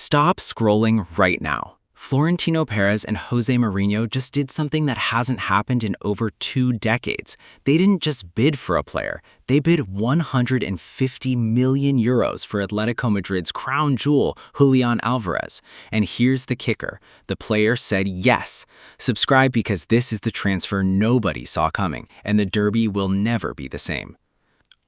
Stop scrolling right now. Florentino Pérez and José Mourinho just did something that hasn't happened in over 2 decades. They didn't just bid for a player, they bid 150 million euros for Atletico Madrid's crown jewel, Julián Alvarez. And here's the kicker, the player said yes. Subscribe because this is the transfer nobody saw coming, and the derby will never be the same.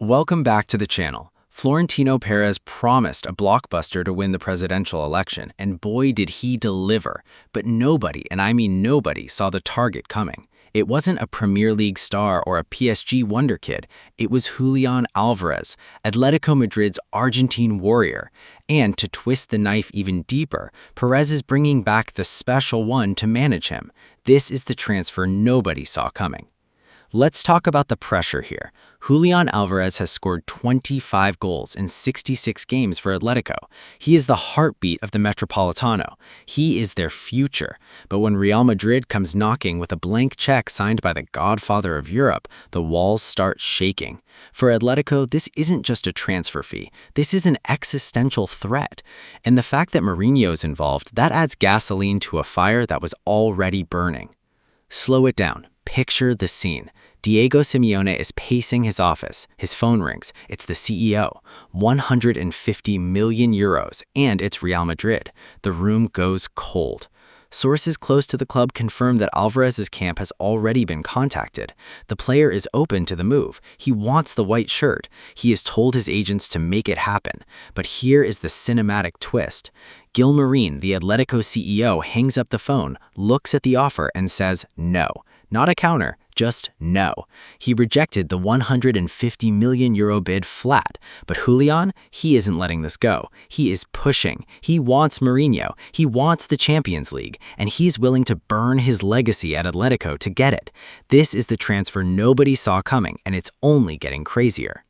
Welcome back to the channel. Florentino Pérez promised a blockbuster to win the presidential election, and boy did he deliver. But nobody, and I mean nobody, saw the target coming. It wasn't a Premier League star or a PSG wonder kid. It was Julián Alvarez, Atletico Madrid's Argentine warrior. And to twist the knife even deeper, Pérez is bringing back the special one to manage him. This is the transfer nobody saw coming. Let's talk about the pressure here. Julián Alvarez has scored 25 goals in 66 games for Atletico. He is the heartbeat of the Metropolitano. He is their future. But when Real Madrid comes knocking with a blank check signed by the godfather of Europe, the walls start shaking. For Atletico, this isn't just a transfer fee. This is an existential threat. And the fact that Mourinho is involved, that adds gasoline to a fire that was already burning. Slow it down. Picture the scene. Diego Simeone is pacing his office. His phone rings. It's the CEO. 150 million euros, and it's Real Madrid. The room goes cold. Sources close to the club confirm that Alvarez's camp has already been contacted. The player is open to the move. He wants the white shirt. He has told his agents to make it happen. But here is the cinematic twist. Gil Marín, the Atletico CEO, hangs up the phone, looks at the offer, and says no. Not a counter, just no. He rejected the 150 million euro bid flat. But Julián, he isn't letting this go. He is pushing. He wants Mourinho. He wants the Champions League. And he's willing to burn his legacy at Atletico to get it. This is the transfer nobody saw coming, and it's only getting crazier.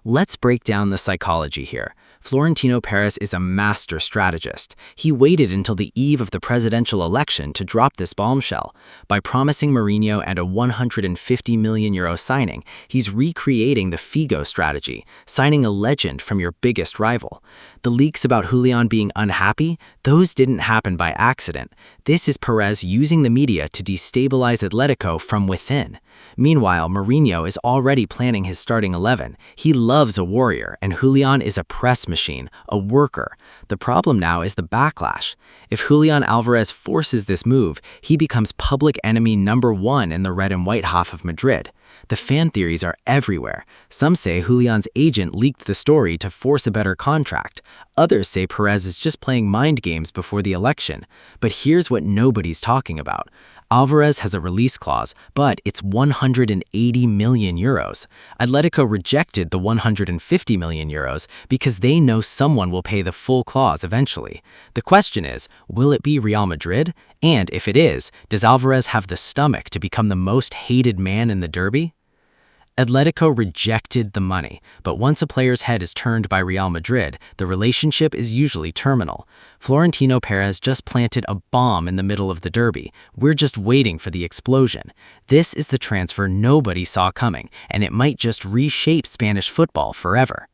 Let's break down the psychology here. Florentino Pérez is a master strategist. He waited until the eve of the presidential election to drop this bombshell. By promising Mourinho and a 150 million euro signing, he's recreating the Figo strategy, signing a legend from your biggest rival. The leaks about Julián being unhappy, those didn't happen by accident. This is Pérez using the media to destabilize Atletico from within. Meanwhile, Mourinho is already planning his starting 11. He loves a warrior, and Julián is a press machine, a worker. The problem now is the backlash. If Julián Alvarez forces this move, he becomes public enemy #1 in the red and white half of Madrid. The fan theories are everywhere. Some say Julián's agent leaked the story to force a better contract. Others say Pérez is just playing mind games before the election. But here's what nobody's talking about. Alvarez has a release clause, but it's 180 million euros. Atletico rejected the 150 million euros because they know someone will pay the full clause eventually. The question is, will it be Real Madrid? And if it is, does Alvarez have the stomach to become the most hated man in the derby? Atletico rejected the money, but once a player's head is turned by Real Madrid, the relationship is usually terminal. Florentino Pérez just planted a bomb in the middle of the derby. We're just waiting for the explosion. This is the transfer nobody saw coming, and it might just reshape Spanish football forever.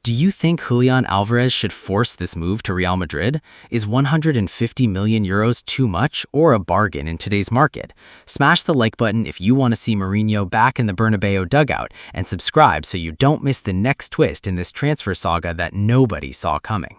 Do you think Julián Alvarez should force this move to Real Madrid? Is 150 million euros too much or a bargain in today's market? Smash the like button if you want to see Mourinho back in the Bernabeu dugout, and subscribe so you don't miss the next twist in this transfer saga that nobody saw coming.